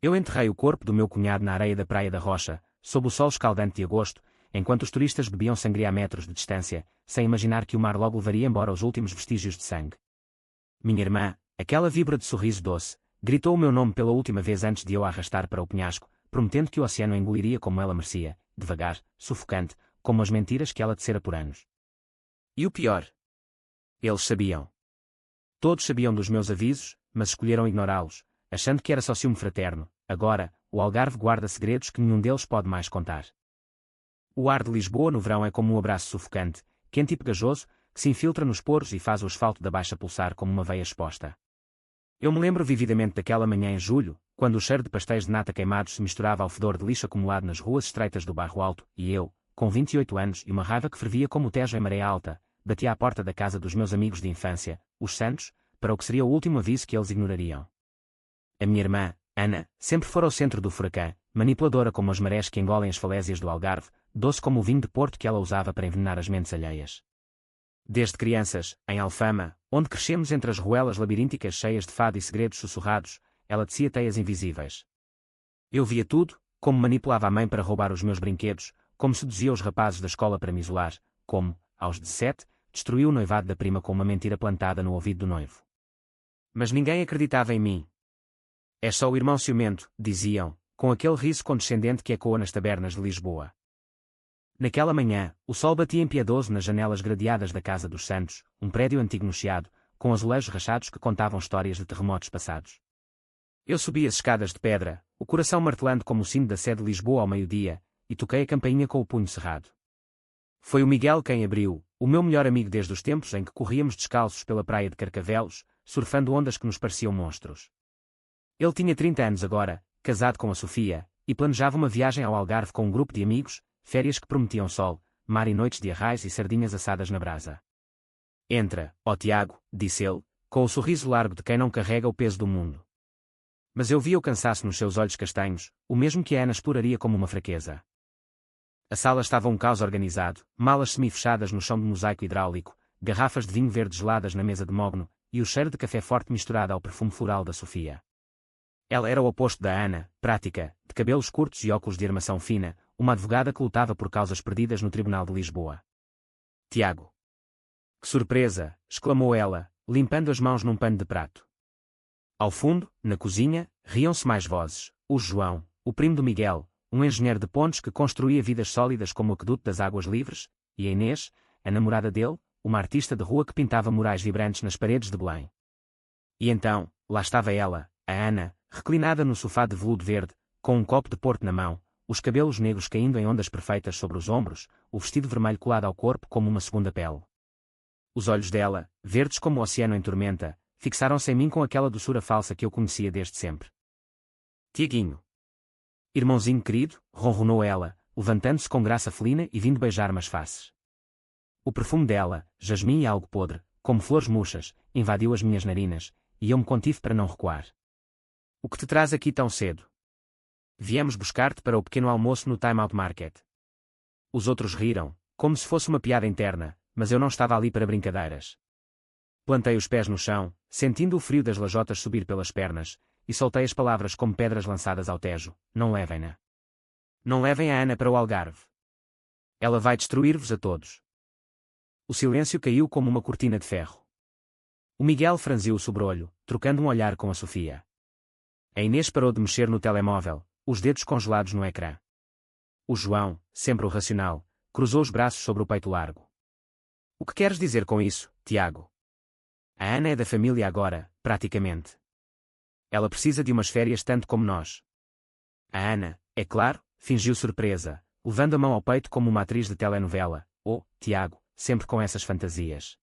Eu enterrei o corpo do meu cunhado na areia da Praia da Rocha, sob o sol escaldante de agosto, enquanto os turistas bebiam sangria a metros de distância, sem imaginar que o mar logo levaria embora os últimos vestígios de sangue. Minha irmã, aquela víbora de sorriso doce, gritou o meu nome pela última vez antes de eu a arrastar para o penhasco, prometendo que o oceano a engoliria como ela merecia, devagar, sufocante, como as mentiras que ela tecera por anos. E o pior? Eles sabiam. Todos sabiam dos meus avisos, mas escolheram ignorá-los, achando que era só ciúme fraterno. Agora, o Algarve guarda segredos que nenhum deles pode mais contar. O ar de Lisboa no verão é como um abraço sufocante, quente e pegajoso, que se infiltra nos poros e faz o asfalto da Baixa pulsar como uma veia exposta. Eu me lembro vividamente daquela manhã em julho, quando o cheiro de pastéis de nata queimados se misturava ao fedor de lixo acumulado nas ruas estreitas do Bairro Alto, e eu, com 28 anos e uma raiva que fervia como o Tejo em maré alta, batia à porta da casa dos meus amigos de infância, os Santos, para o que seria o último aviso que eles ignorariam. A minha irmã, Ana, sempre fora o centro do furacão, manipuladora como as marés que engolem as falésias do Algarve, doce como o vinho de Porto que ela usava para envenenar as mentes alheias. Desde crianças, em Alfama, onde crescemos entre as ruelas labirínticas cheias de fado e segredos sussurrados, ela tecia teias invisíveis. Eu via tudo, como manipulava a mãe para roubar os meus brinquedos, como seduzia os rapazes da escola para me isolar, como, aos 17, destruiu o noivado da prima com uma mentira plantada no ouvido do noivo. Mas ninguém acreditava em mim. É só o irmão ciumento, diziam, com aquele riso condescendente que ecoa nas tabernas de Lisboa. Naquela manhã, o sol batia impiedoso nas janelas gradeadas da Casa dos Santos, um prédio antigo no Chiado, com azulejos rachados que contavam histórias de terremotos passados. Eu subi as escadas de pedra, o coração martelando como o sino da Sé de Lisboa ao meio-dia, e toquei a campainha com o punho cerrado. Foi o Miguel quem abriu, o meu melhor amigo desde os tempos em que corríamos descalços pela praia de Carcavelos, surfando ondas que nos pareciam monstros. Ele tinha 30 anos agora, casado com a Sofia, e planejava uma viagem ao Algarve com um grupo de amigos, férias que prometiam sol, mar e noites de arraiz e sardinhas assadas na brasa. Entra, ó Tiago, disse ele, com o sorriso largo de quem não carrega o peso do mundo. Mas eu via o cansaço nos seus olhos castanhos, o mesmo que a Ana exploraria como uma fraqueza. A sala estava um caos organizado, malas semi-fechadas no chão de mosaico hidráulico, garrafas de vinho verde geladas na mesa de mogno, e o cheiro de café forte misturado ao perfume floral da Sofia. Ela era o oposto da Ana, prática, de cabelos curtos e óculos de armação fina, uma advogada que lutava por causas perdidas no Tribunal de Lisboa. Tiago. Que surpresa! Exclamou ela, limpando as mãos num pano de prato. Ao fundo, na cozinha, riam-se mais vozes, o João, o primo do Miguel, um engenheiro de pontes que construía vidas sólidas como o aqueduto das águas livres, e a Inês, a namorada dele, uma artista de rua que pintava murais vibrantes nas paredes de Belém. E então, lá estava ela, a Ana, reclinada no sofá de veludo verde, com um copo de porto na mão, os cabelos negros caindo em ondas perfeitas sobre os ombros, o vestido vermelho colado ao corpo como uma segunda pele. Os olhos dela, verdes como o oceano em tormenta, fixaram-se em mim com aquela doçura falsa que eu conhecia desde sempre. Tiaguinho. Irmãozinho querido, ronronou ela, levantando-se com graça felina e vindo beijar-me as faces. O perfume dela, jasmim e algo podre, como flores murchas, invadiu as minhas narinas, e eu me contive para não recuar. O que te traz aqui tão cedo? Viemos buscar-te para o pequeno almoço no Time Out Market. Os outros riram, como se fosse uma piada interna, mas eu não estava ali para brincadeiras. Plantei os pés no chão, sentindo o frio das lajotas subir pelas pernas, e soltei as palavras como pedras lançadas ao Tejo: não levem-na. Não levem a Ana para o Algarve. Ela vai destruir-vos a todos. O silêncio caiu como uma cortina de ferro. O Miguel franziu o sobrolho, trocando um olhar com a Sofia. A Inês parou de mexer no telemóvel, os dedos congelados no ecrã. O João, sempre o racional, cruzou os braços sobre o peito largo. O que queres dizer com isso, Tiago? A Ana é da família agora, praticamente. Ela precisa de umas férias tanto como nós. A Ana, é claro, fingiu surpresa, levando a mão ao peito como uma atriz de telenovela. Oh, Tiago, sempre com essas fantasias.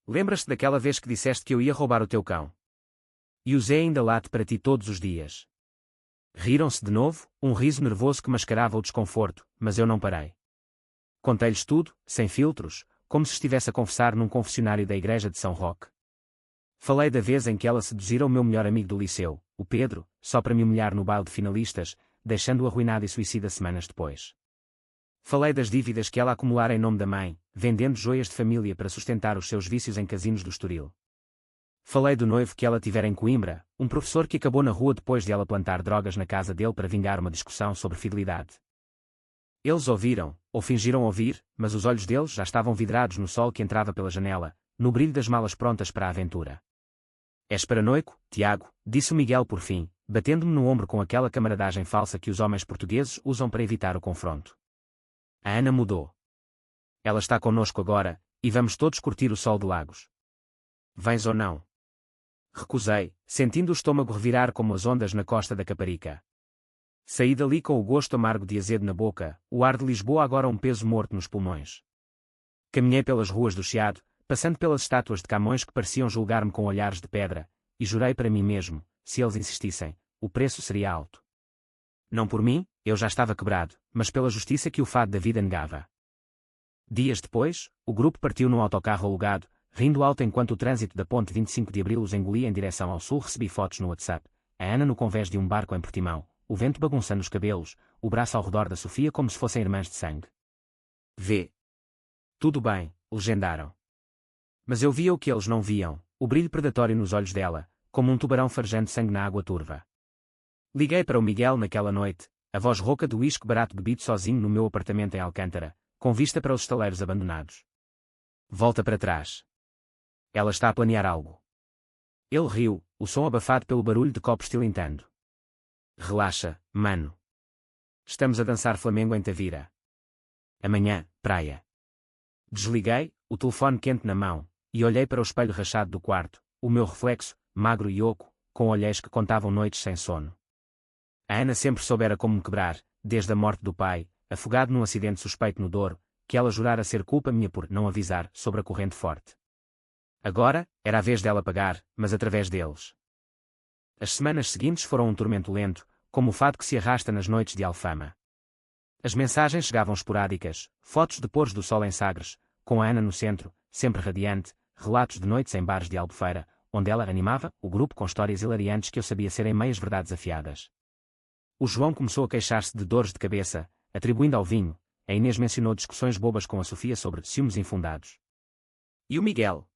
Lembras-te daquela vez que disseste que eu ia roubar o teu cão? E o Zé ainda late para ti todos os dias. Riram-se de novo, um riso nervoso que mascarava o desconforto, mas eu não parei. Contei-lhes tudo, sem filtros, como se estivesse a confessar num confessionário da igreja de São Roque. Falei da vez em que ela seduzira o meu melhor amigo do liceu, o Pedro, só para me humilhar no baile de finalistas, deixando-o arruinado e suicida semanas depois. Falei das dívidas que ela acumulara em nome da mãe, vendendo joias de família para sustentar os seus vícios em casinos do Estoril. Falei do noivo que ela tivera em Coimbra, um professor que acabou na rua depois de ela plantar drogas na casa dele para vingar uma discussão sobre fidelidade. Eles ouviram, ou fingiram ouvir, mas os olhos deles já estavam vidrados no sol que entrava pela janela, no brilho das malas prontas para a aventura. És paranoico, Tiago, disse o Miguel por fim, batendo-me no ombro com aquela camaradagem falsa que os homens portugueses usam para evitar o confronto. A Ana mudou. Ela está connosco agora, e vamos todos curtir o sol de Lagos. Vens ou não? Recusei, sentindo o estômago revirar como as ondas na costa da Caparica. Saí dali com o gosto amargo de azedo na boca, o ar de Lisboa agora um peso morto nos pulmões. Caminhei pelas ruas do Chiado, passando pelas estátuas de Camões que pareciam julgar-me com olhares de pedra, e jurei para mim mesmo, se eles insistissem, o preço seria alto. Não por mim, eu já estava quebrado, mas pela justiça que o fado da vida negava. Dias depois, o grupo partiu num autocarro alugado, rindo alto enquanto o trânsito da ponte 25 de Abril os engolia em direção ao sul. Recebi fotos no WhatsApp, a Ana no convés de um barco em Portimão, o vento bagunçando os cabelos, o braço ao redor da Sofia como se fossem irmãs de sangue. Vê. Tudo bem, legendaram. Mas eu via o que eles não viam, o brilho predatório nos olhos dela, como um tubarão farejando sangue na água turva. Liguei para o Miguel naquela noite, a voz rouca do uísque barato bebido sozinho no meu apartamento em Alcântara, com vista para os estaleiros abandonados. Volta para trás. Ela está a planear algo. Ele riu, o som abafado pelo barulho de copos tilintando. Relaxa, mano. Estamos a dançar Flamengo em Tavira. Amanhã, praia. Desliguei, o telefone quente na mão, e olhei para o espelho rachado do quarto, o meu reflexo, magro e oco, com olheiros que contavam noites sem sono. A Ana sempre soubera como me quebrar, desde a morte do pai, afogado num acidente suspeito no Douro, que ela jurara ser culpa minha por não avisar sobre a corrente forte. Agora, era a vez dela pagar, mas através deles. As semanas seguintes foram um tormento lento, como o fado que se arrasta nas noites de Alfama. As mensagens chegavam esporádicas, fotos de pôres do sol em Sagres, com a Ana no centro, sempre radiante, relatos de noites em bares de Albufeira, onde ela animava o grupo com histórias hilariantes que eu sabia serem meias verdades afiadas. O João começou a queixar-se de dores de cabeça, atribuindo ao vinho. A Inês mencionou discussões bobas com a Sofia sobre ciúmes infundados. E o Miguel?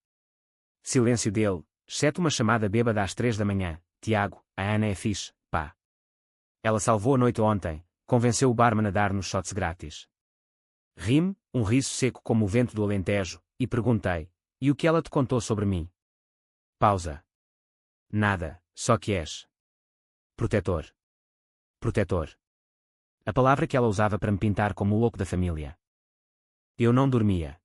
Silêncio dele, exceto uma chamada bêbada às 3 da manhã. Tiago, a Ana é fixe, pá. Ela salvou a noite ontem, convenceu o barman a dar-nos shots grátis. Ri-me, um riso seco como o vento do Alentejo, e perguntei, e o que ela te contou sobre mim? Pausa. Nada, só que és. Protetor. Protetor. A palavra que ela usava para me pintar como o louco da família. Eu não dormia.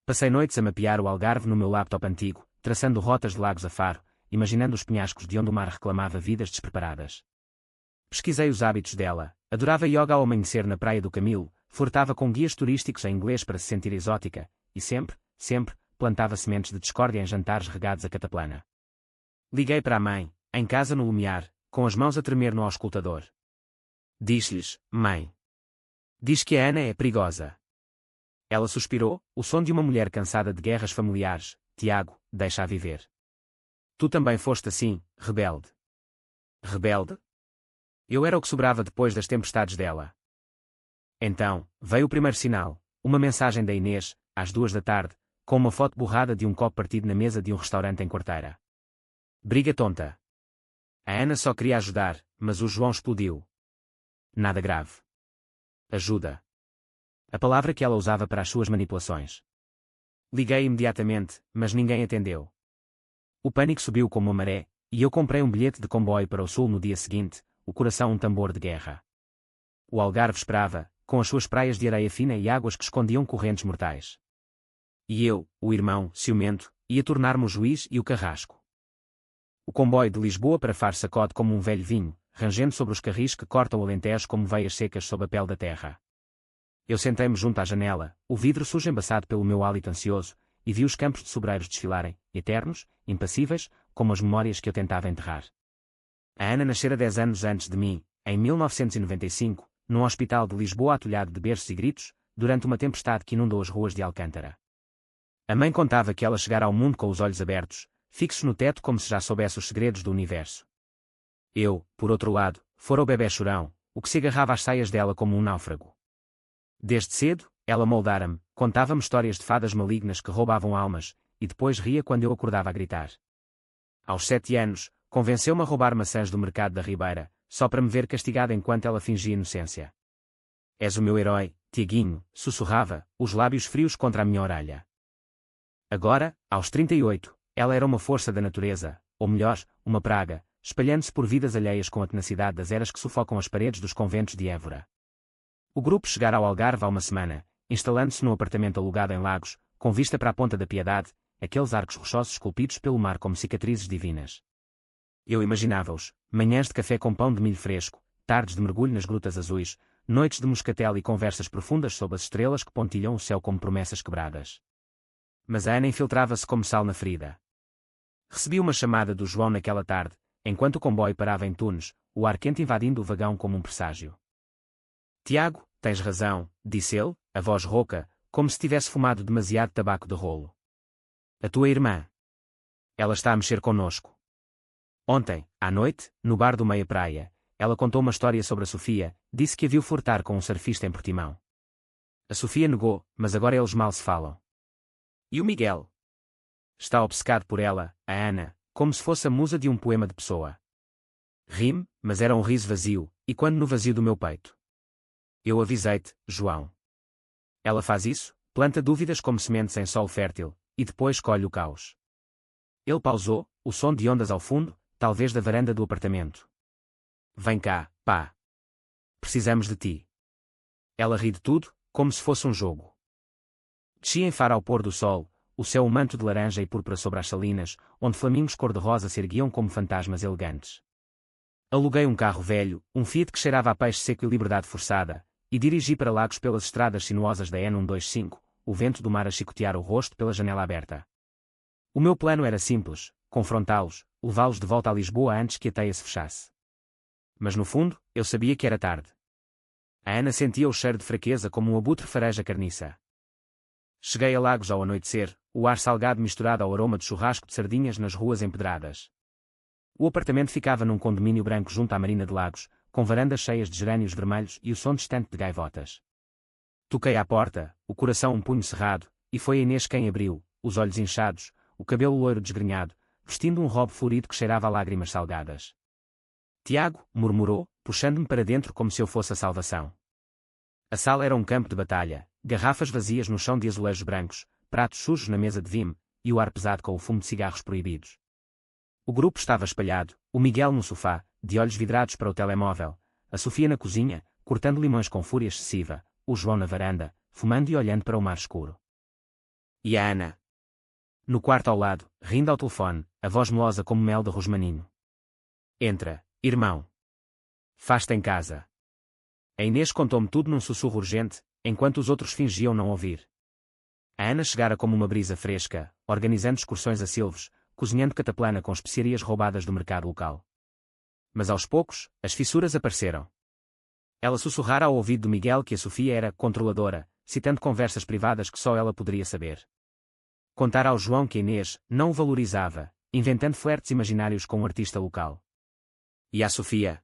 Passei noites a mapear o Algarve no meu laptop antigo, traçando rotas de Lagos a Faro, imaginando os penhascos de onde o mar reclamava vidas despreparadas. Pesquisei os hábitos dela, adorava yoga ao amanhecer na Praia do Camilo, flertava com guias turísticos em inglês para se sentir exótica, e sempre, plantava sementes de discórdia em jantares regados a cataplana. Liguei para a mãe, em casa no lumiar, com as mãos a tremer no auscultador. Diz-lhes, mãe. Diz que a Ana é perigosa. Ela suspirou, o som de uma mulher cansada de guerras familiares. Tiago, deixa-a viver. Tu também foste assim, rebelde. Rebelde? Eu era o que sobrava depois das tempestades dela. Então, veio o primeiro sinal, uma mensagem da Inês, às 2 da tarde, com uma foto borrada de um copo partido na mesa de um restaurante em Quarteira. Briga tonta. A Ana só queria ajudar, mas o João explodiu. Nada grave. Ajuda. A palavra que ela usava para as suas manipulações. Liguei imediatamente, mas ninguém atendeu. O pânico subiu como uma maré, e eu comprei um bilhete de comboio para o sul no dia seguinte, o coração um tambor de guerra. O Algarve esperava, com as suas praias de areia fina e águas que escondiam correntes mortais. E eu, o irmão, ciumento, ia tornar-me o juiz e o carrasco. O comboio de Lisboa para Faro sacode como um velho vinho, rangendo sobre os carris que cortam o Alentejo como veias secas sob a pele da terra. Eu sentei-me junto à janela, o vidro sujo embaçado pelo meu hálito ansioso, e vi os campos de sobreiros desfilarem, eternos, impassíveis, como as memórias que eu tentava enterrar. A Ana nascera 10 anos antes de mim, em 1995, num hospital de Lisboa atulhado de berços e gritos, durante uma tempestade que inundou as ruas de Alcântara. A mãe contava que ela chegara ao mundo com os olhos abertos, fixos no teto como se já soubesse os segredos do universo. Eu, por outro lado, fora o bebé chorão, o que se agarrava às saias dela como um náufrago. Desde cedo, ela moldara-me, contava-me histórias de fadas malignas que roubavam almas, e depois ria quando eu acordava a gritar. Aos 7 anos, convenceu-me a roubar maçãs do mercado da Ribeira, só para me ver castigada enquanto ela fingia inocência. És o meu herói, Tiaguinho, sussurrava, os lábios frios contra a minha orelha. Agora, aos 38, ela era uma força da natureza, ou melhor, uma praga, espalhando-se por vidas alheias com a tenacidade das eras que sufocam as paredes dos conventos de Évora. O grupo chegara ao Algarve há uma semana, instalando-se num apartamento alugado em Lagos, com vista para a Ponta da Piedade, aqueles arcos rochosos esculpidos pelo mar como cicatrizes divinas. Eu imaginava-os, manhãs de café com pão de milho fresco, tardes de mergulho nas grutas azuis, noites de moscatel e conversas profundas sob as estrelas que pontilham o céu como promessas quebradas. Mas a Ana infiltrava-se como sal na ferida. Recebi uma chamada do João naquela tarde, enquanto o comboio parava em Tunes, o ar quente invadindo o vagão como um presságio. Tiago, tens razão, disse ele, a voz rouca, como se tivesse fumado demasiado tabaco de rolo. A tua irmã. Ela está a mexer connosco. Ontem, à noite, no bar do Meia Praia, ela contou uma história sobre a Sofia, disse que a viu flertar com um surfista em Portimão. A Sofia negou, mas agora eles mal se falam. E o Miguel? Está obcecado por ela, a Ana, como se fosse a musa de um poema de Pessoa. Ri-me, mas era um riso vazio, e quando no vazio do meu peito. Eu avisei-te, João. Ela faz isso, planta dúvidas como sementes em solo fértil, e depois colhe o caos. Ele pausou, o som de ondas ao fundo, talvez da varanda do apartamento. Vem cá, pá. Precisamos de ti. Ela ri de tudo, como se fosse um jogo. Desci em Faro ao pôr do sol, o céu um manto de laranja e púrpura sobre as salinas, onde flamingos cor-de-rosa se erguiam como fantasmas elegantes. Aluguei um carro velho, um Fiat que cheirava a peixe seco e liberdade forçada, e dirigi para Lagos pelas estradas sinuosas da N125, o vento do mar a chicotear o rosto pela janela aberta. O meu plano era simples, confrontá-los, levá-los de volta a Lisboa antes que a teia se fechasse. Mas no fundo, eu sabia que era tarde. A Ana sentia o cheiro de fraqueza como um abutre fareja carniça. Cheguei a Lagos ao anoitecer, o ar salgado misturado ao aroma de churrasco de sardinhas nas ruas empedradas. O apartamento ficava num condomínio branco junto à Marina de Lagos, com varandas cheias de gerânios vermelhos e o som distante de gaivotas. Toquei à porta, o coração um punho cerrado, e foi a Inês quem abriu, os olhos inchados, o cabelo loiro desgrenhado, vestindo um robe florido que cheirava a lágrimas salgadas. Tiago, murmurou, puxando-me para dentro como se eu fosse a salvação. A sala era um campo de batalha, garrafas vazias no chão de azulejos brancos, pratos sujos na mesa de vime, e o ar pesado com o fumo de cigarros proibidos. O grupo estava espalhado, o Miguel no sofá, de olhos vidrados para o telemóvel, a Sofia na cozinha, cortando limões com fúria excessiva, o João na varanda, fumando e olhando para o mar escuro. E a Ana? No quarto ao lado, rindo ao telefone, a voz melosa como mel de rosmaninho. Entra, irmão. Faz-te em casa. A Inês contou-me tudo num sussurro urgente, enquanto os outros fingiam não ouvir. A Ana chegara como uma brisa fresca, organizando excursões a Silves, cozinhando cataplana com especiarias roubadas do mercado local. Mas aos poucos, as fissuras apareceram. Ela sussurrara ao ouvido do Miguel que a Sofia era controladora, citando conversas privadas que só ela poderia saber. Contara ao João que a Inês não o valorizava, inventando flertes imaginários com um artista local. E à Sofia?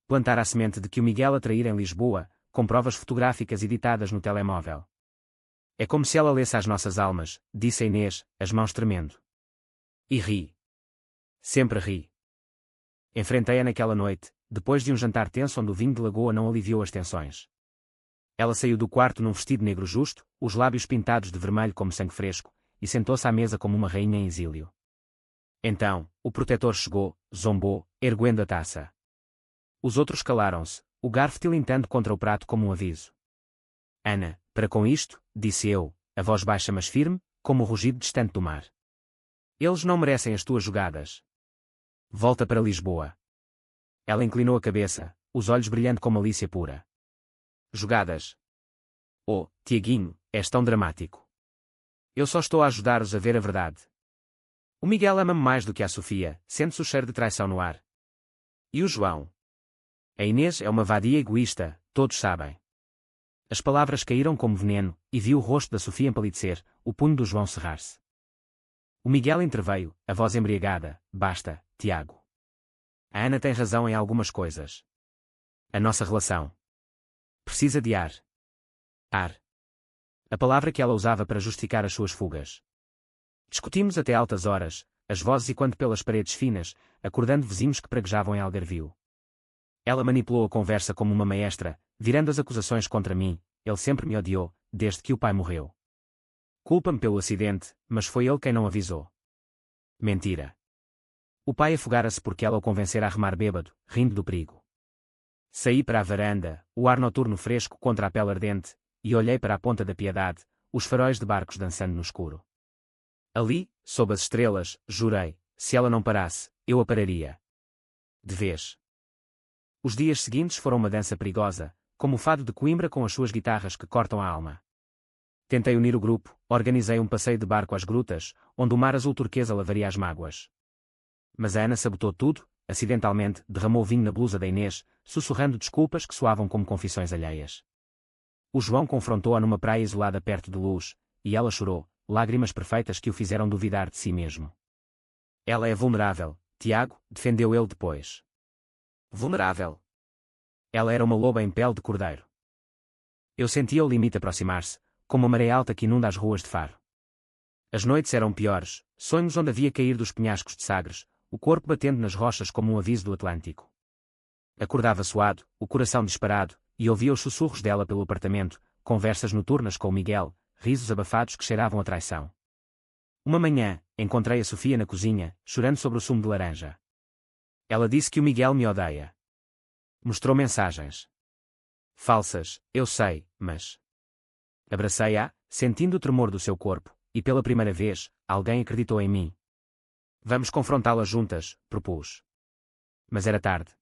Plantara a semente de que o Miguel a traíra em Lisboa, com provas fotográficas editadas no telemóvel. É como se ela lesse as nossas almas, disse a Inês, as mãos tremendo. E ri. Sempre ri. Enfrentei-a naquela noite, depois de um jantar tenso onde o vinho de Lagoa não aliviou as tensões. Ela saiu do quarto num vestido negro justo, os lábios pintados de vermelho como sangue fresco, e sentou-se à mesa como uma rainha em exílio. Então, o protetor chegou, zombou, erguendo a taça. Os outros calaram-se, o garfo tilintando contra o prato como um aviso. Ana, para com isto, disse eu, a voz baixa mas firme, como o rugido distante do mar. Eles não merecem as tuas jogadas. Volta para Lisboa. Ela inclinou a cabeça, os olhos brilhando com malícia pura. Jogadas. Oh, Tiaguinho, és tão dramático. Eu só estou a ajudar-os a ver a verdade. O Miguel ama-me mais do que a Sofia, sente-se o cheiro de traição no ar. E o João? A Inês é uma vadia egoísta, todos sabem. As palavras caíram como veneno, e vi o rosto da Sofia empalidecer, o punho do João cerrar-se. O Miguel interveio, a voz embriagada, basta, Tiago. A Ana tem razão em algumas coisas. A nossa relação precisa de ar. Ar. A palavra que ela usava para justificar as suas fugas. Discutimos até altas horas, as vozes ecoando pelas paredes finas, acordando vizinhos que praguejavam em Algarvio. Ela manipulou a conversa como uma maestra, virando as acusações contra mim. Ele sempre me odiou, desde que o pai morreu. Culpa-me pelo acidente, mas foi ele quem não avisou. Mentira. O pai afogara-se porque ela o convencera a remar bêbado, rindo do perigo. Saí para a varanda, o ar noturno fresco contra a pele ardente, e olhei para a Ponta da Piedade, os faróis de barcos dançando no escuro. Ali, sob as estrelas, jurei, se ela não parasse, eu a pararia. De vez. Os dias seguintes foram uma dança perigosa, como o fado de Coimbra com as suas guitarras que cortam a alma. Tentei unir o grupo, organizei um passeio de barco às grutas, onde o mar azul turquesa lavaria as mágoas. Mas a Ana sabotou tudo, acidentalmente, derramou vinho na blusa da Inês, sussurrando desculpas que soavam como confissões alheias. O João confrontou-a numa praia isolada perto de Luz, e ela chorou, lágrimas perfeitas que o fizeram duvidar de si mesmo. Ela é vulnerável, Tiago, defendeu ele depois. Vulnerável. Ela era uma loba em pele de cordeiro. Eu sentia o limite aproximar-se, como a maré alta que inunda as ruas de Faro. As noites eram piores, sonhos onde havia cair dos penhascos de Sagres, o corpo batendo nas rochas como um aviso do Atlântico. Acordava suado, o coração disparado, e ouvia os sussurros dela pelo apartamento, conversas noturnas com o Miguel, risos abafados que cheiravam a traição. Uma manhã, encontrei a Sofia na cozinha, chorando sobre o sumo de laranja. Ela disse que o Miguel me odeia. Mostrou mensagens. Falsas, eu sei, mas... Abracei-a, sentindo o tremor do seu corpo, e pela primeira vez, alguém acreditou em mim. Vamos confrontá-la juntas, propus. Mas era tarde.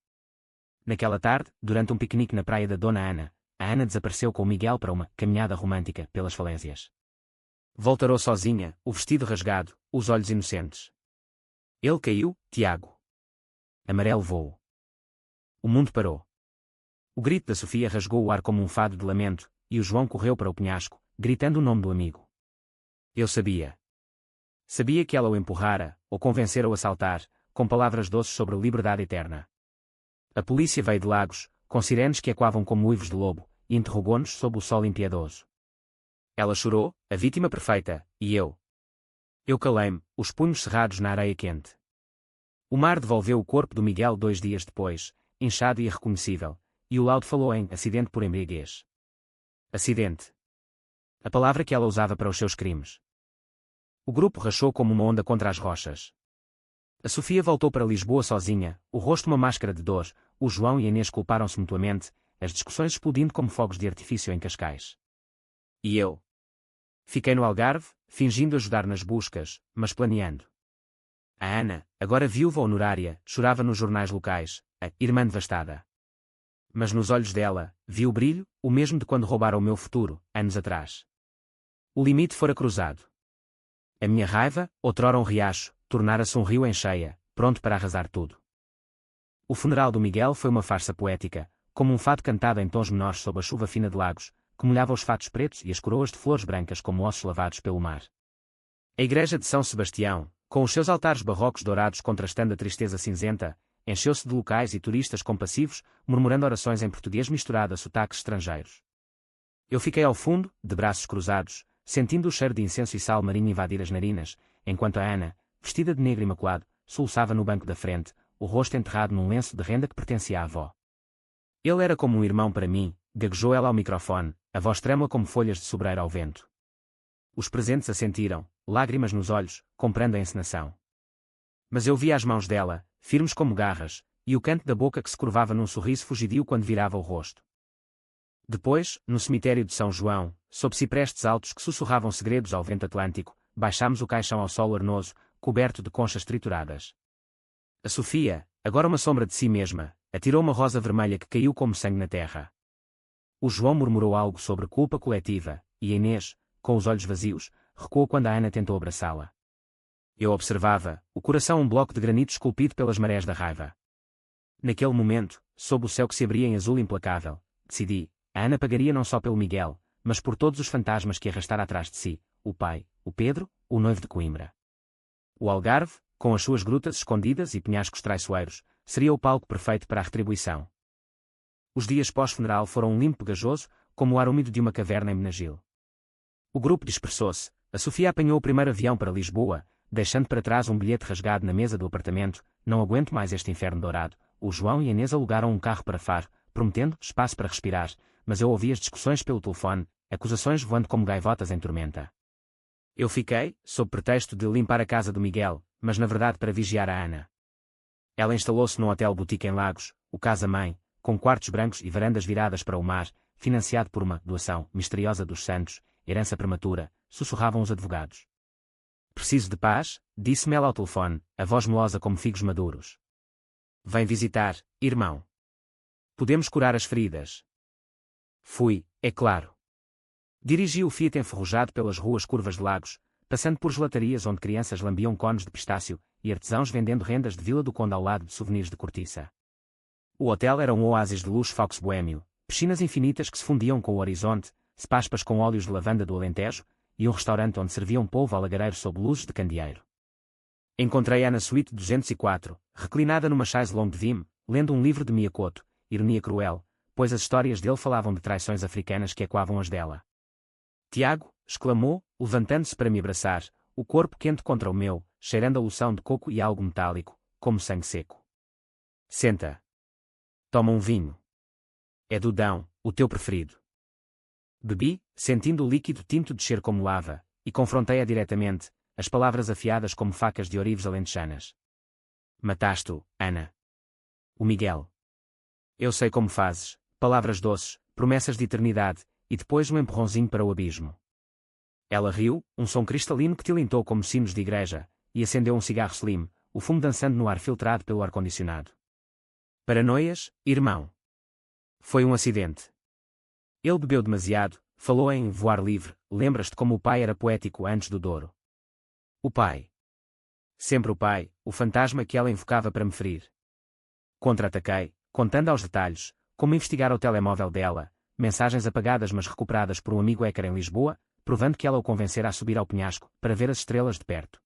Naquela tarde, durante um piquenique na praia da Dona Ana, a Ana desapareceu com o Miguel para uma caminhada romântica pelas falésias. Voltarou sozinha, o vestido rasgado, os olhos inocentes. Ele caiu, Tiago. Amarelo voou. O mundo parou. O grito da Sofia rasgou o ar como um fado de lamento, e o João correu para o penhasco, gritando o nome do amigo. Eu sabia. Sabia que ela o empurrara, ou convencera-o a saltar, com palavras doces sobre a liberdade eterna. A polícia veio de Lagos, com sirenes que ecoavam como uivos de lobo, e interrogou-nos sob o sol impiedoso. Ela chorou, a vítima perfeita, e eu. Eu calei-me, os punhos cerrados na areia quente. O mar devolveu o corpo do Miguel 2 dias depois, inchado e irreconhecível, e o laudo falou em acidente por embriaguez. Acidente. A palavra que ela usava para os seus crimes. O grupo rachou como uma onda contra as rochas. A Sofia voltou para Lisboa sozinha, o rosto uma máscara de dor, o João e a Inês culparam-se mutuamente, as discussões explodindo como fogos de artifício em Cascais. E eu? Fiquei no Algarve, fingindo ajudar nas buscas, mas planeando. A Ana, agora viúva honorária, chorava nos jornais locais, a irmã devastada. Mas nos olhos dela, vi o brilho, o mesmo de quando roubaram o meu futuro, anos atrás. O limite fora cruzado. A minha raiva, outrora um riacho, tornara-se um rio em cheia, pronto para arrasar tudo. O funeral do Miguel foi uma farsa poética, como um fado cantado em tons menores sob a chuva fina de Lagos, que molhava os fatos pretos e as coroas de flores brancas como ossos lavados pelo mar. A igreja de São Sebastião, com os seus altares barrocos dourados contrastando a tristeza cinzenta, encheu-se de locais e turistas compassivos, murmurando orações em português misturado a sotaques estrangeiros. Eu fiquei ao fundo, de braços cruzados, sentindo o cheiro de incenso e sal marinho invadir as narinas, enquanto a Ana, vestida de negro imaculado, soluçava no banco da frente, o rosto enterrado num lenço de renda que pertencia à avó. Ele era como um irmão para mim, gaguejou ela ao microfone, a voz trêmula como folhas de sobreiro ao vento. Os presentes assentiram, lágrimas nos olhos, comprando a encenação. Mas eu via as mãos dela, firmes como garras, e o canto da boca que se curvava num sorriso fugidio quando virava o rosto. Depois, no cemitério de São João, sob ciprestes altos que sussurravam segredos ao vento atlântico, baixámos o caixão ao sol arnoso, coberto de conchas trituradas. A Sofia, agora uma sombra de si mesma, atirou uma rosa vermelha que caiu como sangue na terra. O João murmurou algo sobre culpa coletiva, e a Inês, com os olhos vazios, recuou quando a Ana tentou abraçá-la. Eu observava, o coração um bloco de granito esculpido pelas marés da raiva. Naquele momento, sob o céu que se abria em azul implacável, decidi, a Ana pagaria não só pelo Miguel, mas por todos os fantasmas que arrastara atrás de si, o pai, o Pedro, o noivo de Coimbra. O Algarve, com as suas grutas escondidas e penhascos traiçoeiros, seria o palco perfeito para a retribuição. Os dias pós-funeral foram um limpo pegajoso, como o ar úmido de uma caverna em Menagil. O grupo dispersou-se, a Sofia apanhou o primeiro avião para Lisboa, deixando para trás um bilhete rasgado na mesa do apartamento: não aguento mais este inferno dourado. O João e a Inês alugaram um carro para Faro, prometendo espaço para respirar, mas eu ouvi as discussões pelo telefone, acusações voando como gaivotas em tormenta. Eu fiquei, sob pretexto de limpar a casa do Miguel, mas na verdade para vigiar a Ana. Ela instalou-se num hotel boutique em Lagos, o Casa-Mãe, com quartos brancos e varandas viradas para o mar, financiado por uma doação misteriosa dos Santos, herança prematura, sussurravam os advogados. Preciso de paz, disse-me ela ao telefone, a voz melosa como figos maduros. Vem visitar, irmão. Podemos curar as feridas. Fui, é claro. Dirigi o Fiat enferrujado pelas ruas curvas de Lagos, passando por gelatarias onde crianças lambiam cones de pistácio e artesãos vendendo rendas de Vila do Conde ao lado de souvenirs de cortiça. O hotel era um oásis de luxo falso boêmio, piscinas infinitas que se fundiam com o horizonte, spaspas com óleos de lavanda do Alentejo, e um restaurante onde serviam polvo alagareiro sob luzes de candeeiro. Encontrei-a na suíte 204, reclinada numa chaise longue de Vime, lendo um livro de Miyakoto, ironia cruel, pois as histórias dele falavam de traições africanas que ecoavam as dela. Tiago, exclamou, levantando-se para me abraçar, o corpo quente contra o meu, cheirando a loção de coco e algo metálico, como sangue seco. Senta. Toma um vinho. É do Dão, o teu preferido. Bebi, sentindo o líquido tinto descer como lava, e confrontei-a diretamente, as palavras afiadas como facas de ourives alentejanas. Mataste-o, Ana. O Miguel. Eu sei como fazes, palavras doces, promessas de eternidade, e depois um empurrãozinho para o abismo. Ela riu, um som cristalino que tilintou como sinos de igreja, e acendeu um cigarro slim, o fumo dançando no ar filtrado pelo ar-condicionado. Paranoias, irmão. Foi um acidente. Ele bebeu demasiado, falou em voar livre, lembras-te como o pai era poético antes do Douro. O pai. Sempre o pai, o fantasma que ela invocava para me ferir. Contra-ataquei, contando aos detalhes, como investigar o telemóvel dela, mensagens apagadas mas recuperadas por um amigo hacker em Lisboa, provando que ela o convencera a subir ao penhasco, para ver as estrelas de perto.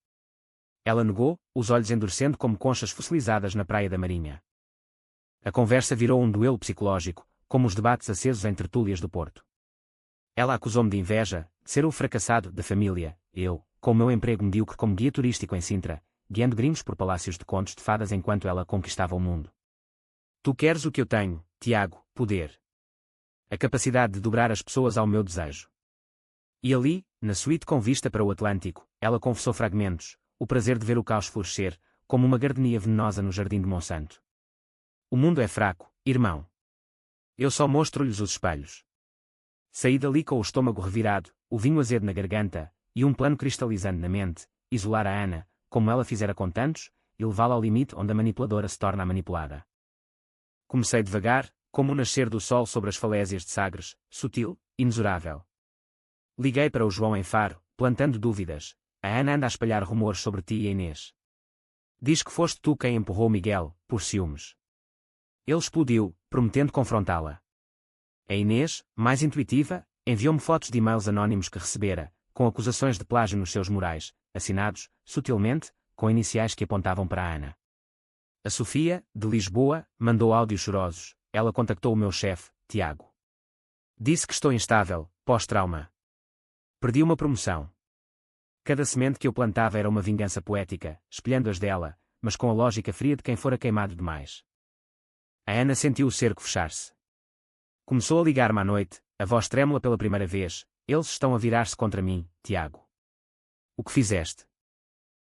Ela negou, os olhos endurecendo como conchas fossilizadas na praia da Marinha. A conversa virou um duelo psicológico, como os debates acesos em tertúlias do Porto. Ela acusou-me de inveja, de ser o fracassado da família, eu, com o meu emprego medíocre como guia turístico em Sintra, guiando gringos por palácios de contos de fadas enquanto ela conquistava o mundo. Tu queres o que eu tenho, Tiago, poder. A capacidade de dobrar as pessoas ao meu desejo. E ali, na suíte com vista para o Atlântico, ela confessou fragmentos, o prazer de ver o caos florescer, como uma gardenia venenosa no jardim de Monsanto. O mundo é fraco, irmão. Eu só mostro-lhes os espelhos. Saí dali com o estômago revirado, o vinho azedo na garganta, e um plano cristalizando na mente, isolar a Ana, como ela fizera com tantos, e levá-la ao limite onde a manipuladora se torna a manipulada. Comecei devagar, como o nascer do sol sobre as falésias de Sagres, sutil, inexorável. Liguei para o João em Faro, plantando dúvidas. A Ana anda a espalhar rumores sobre ti e a Inês. Diz que foste tu quem empurrou Miguel, por ciúmes. Ele explodiu, prometendo confrontá-la. A Inês, mais intuitiva, enviou-me fotos de e-mails anónimos que recebera, com acusações de plágio nos seus murais, assinados, sutilmente, com iniciais que apontavam para a Ana. A Sofia, de Lisboa, mandou áudios chorosos. Ela contactou o meu chefe, Tiago. Disse que estou instável, pós-trauma. Perdi uma promoção. Cada semente que eu plantava era uma vingança poética, espelhando as dela, mas com a lógica fria de quem fora queimado demais. A Ana sentiu o cerco fechar-se. Começou a ligar-me à noite, a voz trêmula pela primeira vez. Eles estão a virar-se contra mim, Tiago. O que fizeste?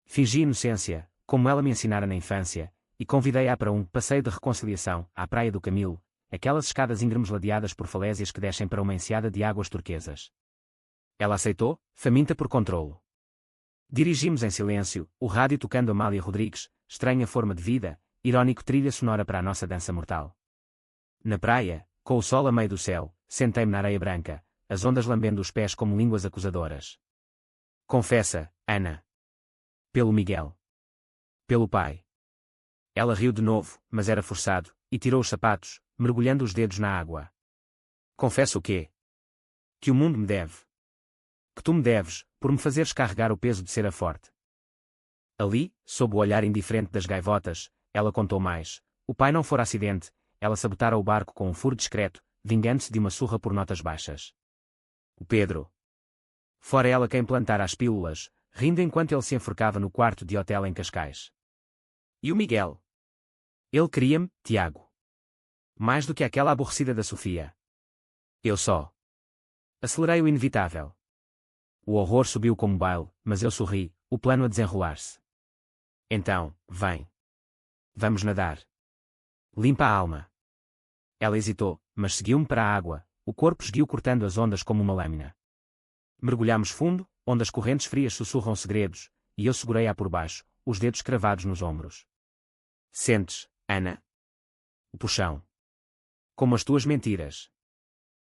Fingi inocência, como ela me ensinara na infância, e convidei-a para um passeio de reconciliação, à Praia do Camilo, aquelas escadas íngremes ladeadas por falésias que descem para uma enseada de águas turquesas. Ela aceitou, faminta por controlo. Dirigimos em silêncio, o rádio tocando Amália Rodrigues, estranha forma de vida, irónico trilha sonora para a nossa dança mortal. Na praia, com o sol a meio do céu, sentei-me na areia branca, as ondas lambendo os pés como línguas acusadoras. Confessa, Ana. Pelo Miguel. Pelo pai. Ela riu de novo, mas era forçado, e tirou os sapatos, mergulhando os dedos na água. Confesso o quê? Que o mundo me deve. Que tu me deves, por me fazeres carregar o peso de ser a forte. Ali, sob o olhar indiferente das gaivotas, ela contou mais. O pai não fora acidente, ela sabotara o barco com um furo discreto, vingando-se de uma surra por notas baixas. O Pedro. Fora ela quem plantara as pílulas, rindo enquanto ele se enforcava no quarto de hotel em Cascais. E o Miguel? Ele queria-me, Tiago. Mais do que aquela aborrecida da Sofia. Eu só. Acelerei o inevitável. O horror subiu como baile, mas eu sorri, o plano a desenrolar-se. Então, vem. Vamos nadar. Limpa a alma. Ela hesitou, mas seguiu-me para a água, o corpo esguiu cortando as ondas como uma lâmina. Mergulhamos fundo, onde as correntes frias sussurram segredos, e eu segurei-a por baixo, os dedos cravados nos ombros. Sentes, Ana? O puxão. Como as tuas mentiras.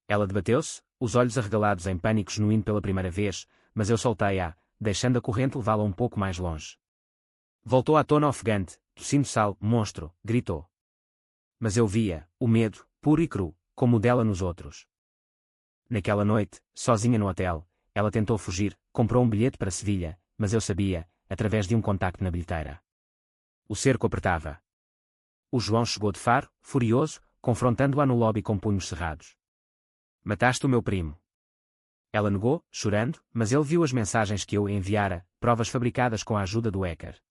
Ela debateu-se, os olhos arregalados em pânico genuíno pela primeira vez, mas eu soltei-a, deixando a corrente levá-la um pouco mais longe. Voltou à tona ofegante, tossindo sal, monstro, gritou. Mas eu via, o medo, puro e cru, como o dela nos outros. Naquela noite, sozinha no hotel, ela tentou fugir, comprou um bilhete para Sevilha, mas eu sabia, através de um contacto na bilheteira. O cerco apertava. O João chegou de Faro, furioso, confrontando-a no lobby com punhos cerrados. Mataste o meu primo. Ela negou, chorando, mas ele viu as mensagens que eu enviara, provas fabricadas com a ajuda do hacker.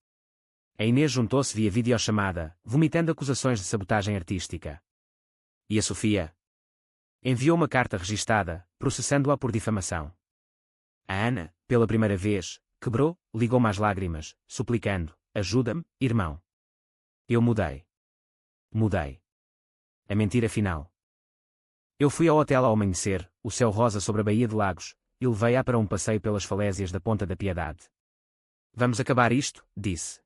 A Inês juntou-se via videochamada, vomitando acusações de sabotagem artística. E a Sofia? Enviou uma carta registada, processando-a por difamação. A Ana, pela primeira vez, quebrou, ligou-me às lágrimas, suplicando, ajuda-me, irmão. Eu mudei. Mudei. A mentira final. Eu fui ao hotel ao amanhecer, o céu rosa sobre a Baía de Lagos, e levei-a para um passeio pelas falésias da Ponta da Piedade. Vamos acabar isto, disse.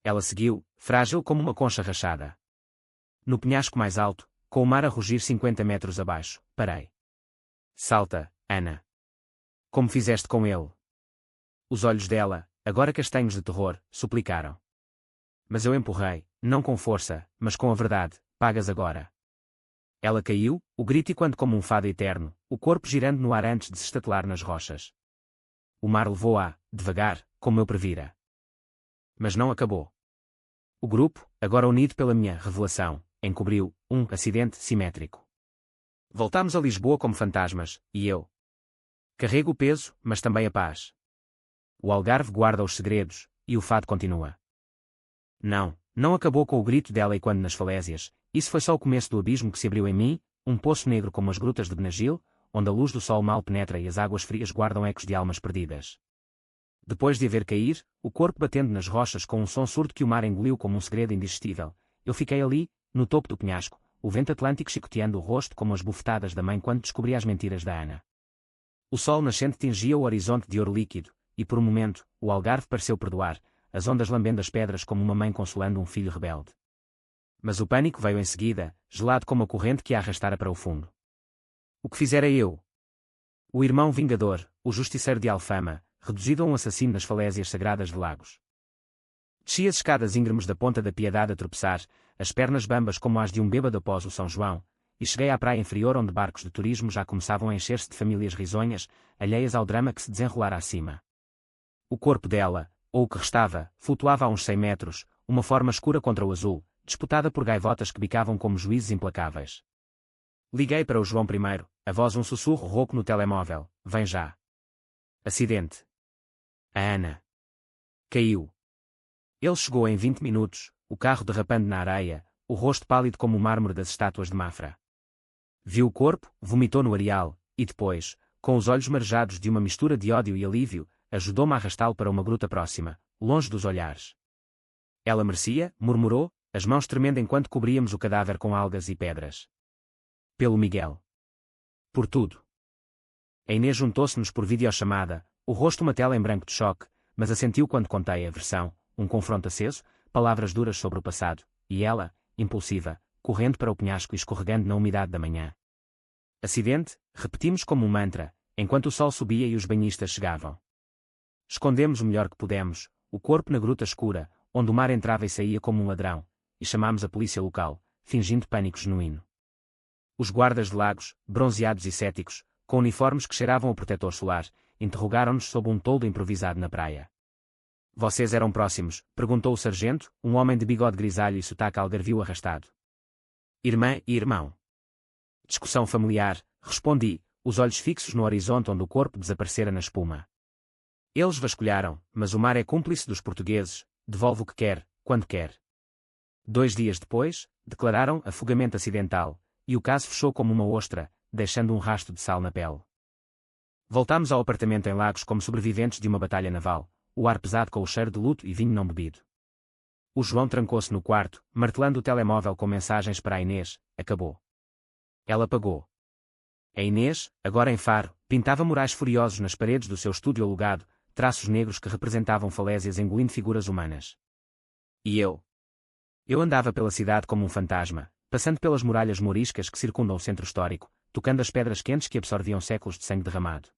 Ela seguiu, frágil como uma concha rachada. No penhasco mais alto, com o mar a rugir 50 metros abaixo, parei. Salta, Ana. Como fizeste com ele? Os olhos dela, agora castanhos de terror, suplicaram. Mas eu empurrei, não com força, mas com a verdade, pagas agora. Ela caiu, o grito ecoando como um fado eterno, o corpo girando no ar antes de se estatelar nas rochas. O mar levou-a, devagar, como eu previra. Mas não acabou. O grupo, agora unido pela minha revelação, encobriu um acidente simétrico. Voltámos a Lisboa como fantasmas, e eu. Carrego o peso, mas também a paz. O Algarve guarda os segredos, e o fado continua. Não acabou com o grito dela e quando nas falésias, isso foi só o começo do abismo que se abriu em mim, um poço negro como as grutas de Benagil, onde a luz do sol mal penetra e as águas frias guardam ecos de almas perdidas. Depois de a ver cair, o corpo batendo nas rochas com um som surdo que o mar engoliu como um segredo indigestível, eu fiquei ali, no topo do penhasco, o vento atlântico chicoteando o rosto como as bufetadas da mãe quando descobri as mentiras da Ana. O sol nascente tingia o horizonte de ouro líquido, e por um momento, o Algarve pareceu perdoar, as ondas lambendo as pedras como uma mãe consolando um filho rebelde. Mas o pânico veio em seguida, gelado como a corrente que a arrastara para o fundo. O que fizera eu? O irmão vingador, o justiceiro de Alfama, reduzido a um assassino nas falésias sagradas de Lagos. Desci as escadas íngremes da Ponta da Piedade a tropeçar, as pernas bambas como as de um bêbado após o São João, e cheguei à praia inferior onde barcos de turismo já começavam a encher-se de famílias risonhas, alheias ao drama que se desenrolara acima. O corpo dela, ou o que restava, flutuava a uns 100 metros, uma forma escura contra o azul, disputada por gaivotas que bicavam como juízes implacáveis. Liguei para o João I, a voz um sussurro rouco no telemóvel, vem já. Acidente. A Ana. Caiu. Ele chegou em 20 minutos, o carro derrapando na areia, o rosto pálido como o mármore das estátuas de Mafra. Viu o corpo, vomitou no areal, e depois, com os olhos marejados de uma mistura de ódio e alívio, ajudou-me a arrastá-lo para uma gruta próxima, longe dos olhares. Ela merecia, murmurou, as mãos tremendo enquanto cobríamos o cadáver com algas e pedras. Pelo Miguel. Por tudo. A Inês juntou-se-nos por videochamada, o rosto uma tela em branco de choque, mas assentiu quando contei a versão, um confronto aceso, palavras duras sobre o passado, e ela, impulsiva, correndo para o penhasco e escorregando na umidade da manhã. Acidente, repetimos como um mantra, enquanto o sol subia e os banhistas chegavam. Escondemos o melhor que pudemos, o corpo na gruta escura, onde o mar entrava e saía como um ladrão, e chamámos a polícia local, fingindo pânico genuíno. Os guardas de Lagos, bronzeados e céticos, com uniformes que cheiravam ao protetor solar, interrogaram-nos sob um toldo improvisado na praia. Vocês eram próximos? Perguntou o sargento, um homem de bigode grisalho e sotaque algarvio arrastado. Irmã e irmão. Discussão familiar, respondi, os olhos fixos no horizonte onde o corpo desaparecera na espuma. Eles vasculharam, mas o mar é cúmplice dos portugueses, devolve o que quer, quando quer. 2 dias depois, declararam afogamento acidental, e o caso fechou como uma ostra, deixando um rastro de sal na pele. Voltámos ao apartamento em Lagos como sobreviventes de uma batalha naval, o ar pesado com o cheiro de luto e vinho não bebido. O João trancou-se no quarto, martelando o telemóvel com mensagens para a Inês, acabou. Ela pagou. A Inês, agora em Faro, pintava murais furiosos nas paredes do seu estúdio alugado, traços negros que representavam falésias engolindo figuras humanas. E eu? Eu andava pela cidade como um fantasma, passando pelas muralhas mouriscas que circundam o centro histórico, tocando as pedras quentes que absorviam séculos de sangue derramado.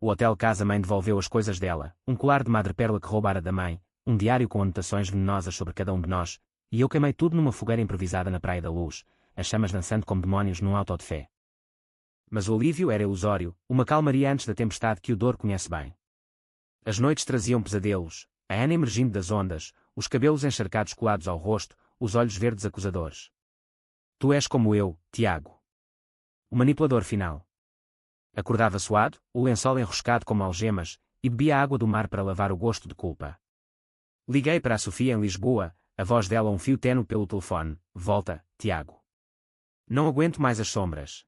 O Hotel Casa-Mãe devolveu as coisas dela, um colar de madrepérola que roubara da mãe, um diário com anotações venenosas sobre cada um de nós, e eu queimei tudo numa fogueira improvisada na Praia da Luz, as chamas dançando como demónios num auto de fé. Mas o alívio era ilusório, uma calmaria antes da tempestade que o Douro conhece bem. As noites traziam pesadelos, a Ana emergindo das ondas, os cabelos encharcados colados ao rosto, os olhos verdes acusadores. Tu és como eu, Tiago. O manipulador final. Acordava suado, o lençol enroscado como algemas, e bebia a água do mar para lavar o gosto de culpa. Liguei para a Sofia em Lisboa, a voz dela um fio ténue pelo telefone. Volta, Tiago. Não aguento mais as sombras.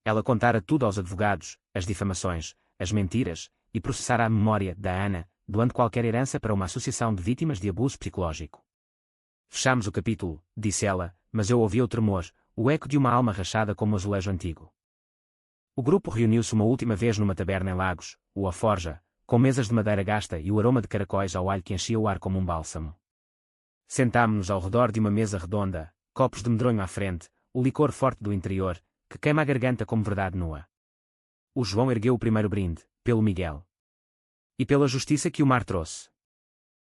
Ela contara tudo aos advogados, as difamações, as mentiras, e processara a memória da Ana, doando qualquer herança para uma associação de vítimas de abuso psicológico. Fechamos o capítulo, disse ela, mas eu ouvi o tremor, o eco de uma alma rachada como um azulejo antigo. O grupo reuniu-se uma última vez numa taberna em Lagos, o Aforja, com mesas de madeira gasta e o aroma de caracóis ao alho que enchia o ar como um bálsamo. Sentámo-nos ao redor de uma mesa redonda, copos de medronho à frente, o licor forte do interior, que queima a garganta como verdade nua. O João ergueu o primeiro brinde, pelo Miguel. E pela justiça que o mar trouxe.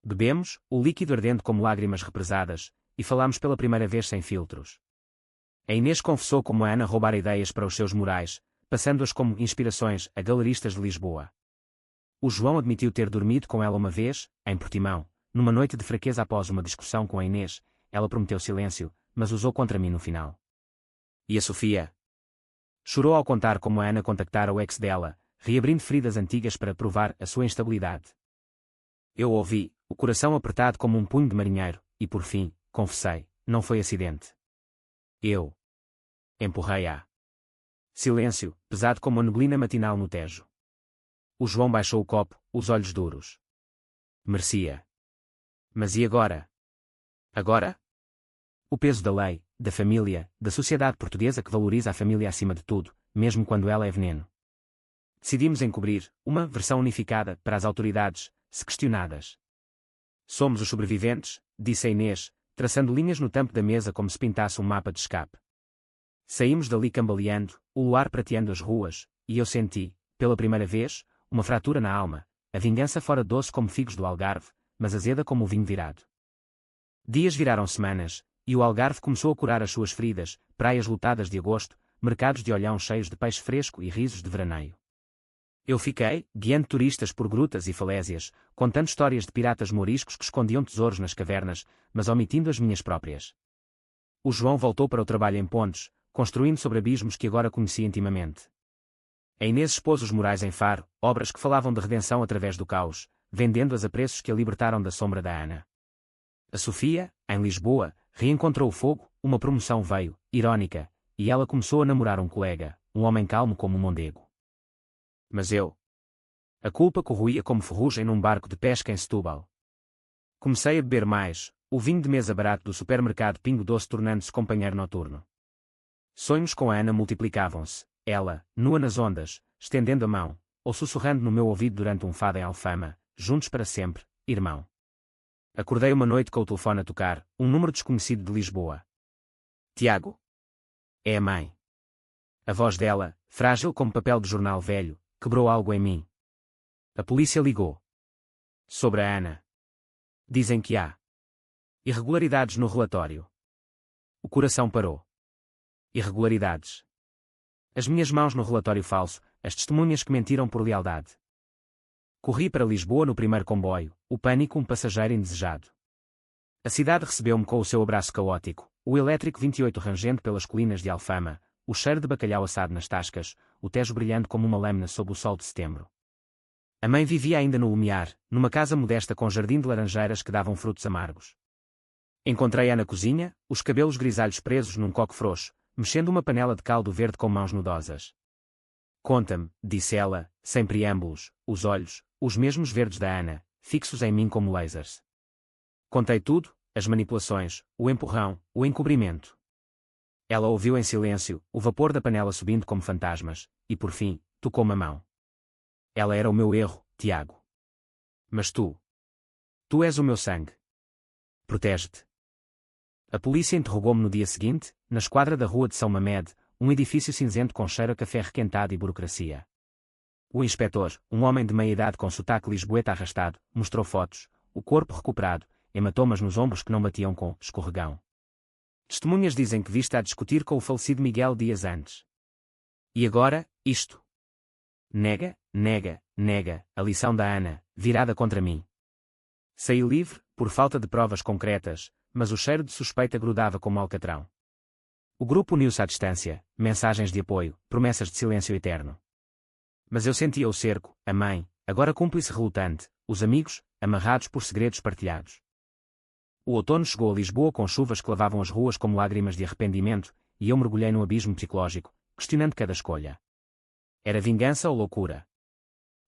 Bebemos, o líquido ardente como lágrimas represadas, e falámos pela primeira vez sem filtros. A Inês confessou como a Ana roubara ideias para os seus murais, passando-as como inspirações a galeristas de Lisboa. O João admitiu ter dormido com ela uma vez, em Portimão, numa noite de fraqueza após uma discussão com a Inês. Ela prometeu silêncio, mas usou contra mim no final. E a Sofia? Chorou ao contar como a Ana contactara o ex dela, reabrindo feridas antigas para provar a sua instabilidade. Eu ouvi, o coração apertado como um punho de marinheiro, e por fim, confessei, não foi acidente. Eu empurrei-a. Silêncio, pesado como a neblina matinal no Tejo. O João baixou o copo, os olhos duros. Merecia. Mas e agora? Agora? O peso da lei, da família, da sociedade portuguesa que valoriza a família acima de tudo, mesmo quando ela é veneno. Decidimos encobrir uma versão unificada para as autoridades, se questionadas. Somos os sobreviventes, disse a Inês, traçando linhas no tampo da mesa como se pintasse um mapa de escape. Saímos dali cambaleando, o luar prateando as ruas, e eu senti, pela primeira vez, uma fratura na alma, a vingança fora doce como figos do Algarve, mas azeda como o vinho virado. Dias viraram semanas, e o Algarve começou a curar as suas feridas, praias lotadas de agosto, mercados de olhão cheios de peixe fresco e risos de veraneio. Eu fiquei, guiando turistas por grutas e falésias, contando histórias de piratas mouriscos que escondiam tesouros nas cavernas, mas omitindo as minhas próprias. O João voltou para o trabalho em pontes, construindo sobre abismos que agora conhecia intimamente. A Inês expôs os murais em Faro, obras que falavam de redenção através do caos, vendendo-as a preços que a libertaram da sombra da Ana. A Sofia, em Lisboa, reencontrou o fogo, uma promoção veio, irónica, e ela começou a namorar um colega, um homem calmo como um mondego. Mas eu? A culpa corroía como ferrugem num barco de pesca em Setúbal. Comecei a beber mais, o vinho de mesa barato do supermercado Pingo Doce tornando-se companheiro noturno. Sonhos com a Ana multiplicavam-se, ela, nua nas ondas, estendendo a mão, ou sussurrando no meu ouvido durante um fado em Alfama, juntos para sempre, irmão. Acordei uma noite com o telefone a tocar, um número desconhecido de Lisboa. Tiago? É a mãe. A voz dela, frágil como papel de jornal velho, quebrou algo em mim. A polícia ligou. Sobre a Ana. Dizem que há irregularidades no relatório. O coração parou. Irregularidades. As minhas mãos no relatório falso, as testemunhas que mentiram por lealdade. Corri para Lisboa no primeiro comboio, o pânico um passageiro indesejado. A cidade recebeu-me com o seu abraço caótico, o elétrico 28 rangendo pelas colinas de Alfama, o cheiro de bacalhau assado nas tascas, o Tejo brilhando como uma lâmina sob o sol de setembro. A mãe vivia ainda no Lumiar, numa casa modesta com jardim de laranjeiras que davam frutos amargos. Encontrei-a na cozinha, os cabelos grisalhos presos num coque frouxo, mexendo uma panela de caldo verde com mãos nudosas. Conta-me, disse ela, sem preâmbulos, os olhos, os mesmos verdes da Ana, fixos em mim como lasers. Contei tudo, as manipulações, o empurrão, o encobrimento. Ela ouviu em silêncio, o vapor da panela subindo como fantasmas, e por fim, tocou-me a mão. Ela era o meu erro, Tiago. Mas tu és o meu sangue. Protege-te. A polícia interrogou-me no dia seguinte, na esquadra da rua de São Mamed, um edifício cinzento com cheiro a café requentado e burocracia. O inspetor, um homem de meia-idade com sotaque lisboeta arrastado, mostrou fotos, o corpo recuperado, hematomas nos ombros que não batiam com escorregão. Testemunhas dizem que viste a discutir com o falecido Miguel dias antes. E agora, isto. Nega, a lição da Ana, virada contra mim. Saí livre, por falta de provas concretas, mas o cheiro de suspeita grudava como alcatrão. O grupo uniu-se à distância, mensagens de apoio, promessas de silêncio eterno. Mas eu sentia o cerco, a mãe, agora cúmplice relutante, os amigos, amarrados por segredos partilhados. O outono chegou a Lisboa com chuvas que lavavam as ruas como lágrimas de arrependimento, e eu mergulhei num abismo psicológico, questionando cada escolha. Era vingança ou loucura?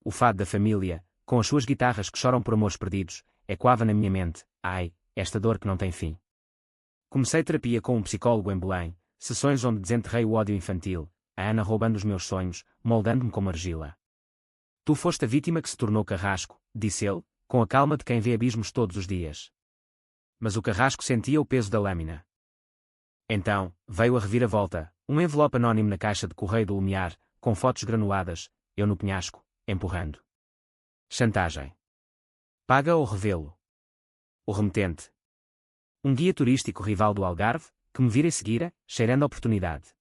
O fado da família, com as suas guitarras que choram por amores perdidos, ecoava na minha mente, ai, esta dor que não tem fim. Comecei terapia com um psicólogo em Belém, sessões onde desenterrei o ódio infantil, a Ana roubando os meus sonhos, moldando-me como argila. Tu foste a vítima que se tornou carrasco, disse ele, com a calma de quem vê abismos todos os dias. Mas o carrasco sentia o peso da lâmina. Então, veio a reviravolta, um envelope anónimo na caixa de correio do Lumiar, com fotos granuladas, eu no penhasco, empurrando. Chantagem. Paga ou revê-lo. O remetente. Um guia turístico rival do Algarve, que me vira e seguira, cheirando a oportunidade.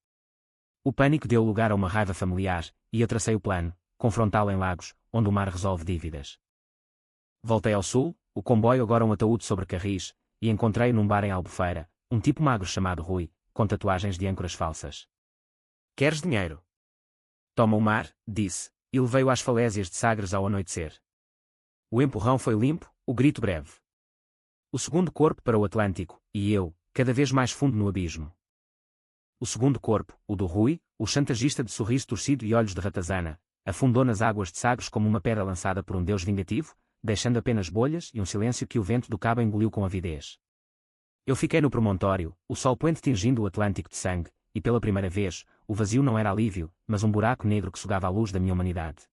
O pânico deu lugar a uma raiva familiar, e eu tracei o plano, confrontá-lo em Lagos, onde o mar resolve dívidas. Voltei ao sul, o comboio agora um ataúde sobre carris, e encontrei num bar em Albufeira, um tipo magro chamado Rui, com tatuagens de âncoras falsas. Queres dinheiro? Toma o mar, disse, e levei-o às falésias de Sagres ao anoitecer. O empurrão foi limpo, o grito breve. O segundo corpo para o Atlântico, e eu, cada vez mais fundo no abismo. O segundo corpo, o do Rui, o chantagista de sorriso torcido e olhos de ratazana, afundou nas águas de Sagres como uma pedra lançada por um deus vingativo, deixando apenas bolhas e um silêncio que o vento do cabo engoliu com avidez. Eu fiquei no promontório, o sol poente tingindo o Atlântico de sangue, e pela primeira vez, o vazio não era alívio, mas um buraco negro que sugava a luz da minha humanidade.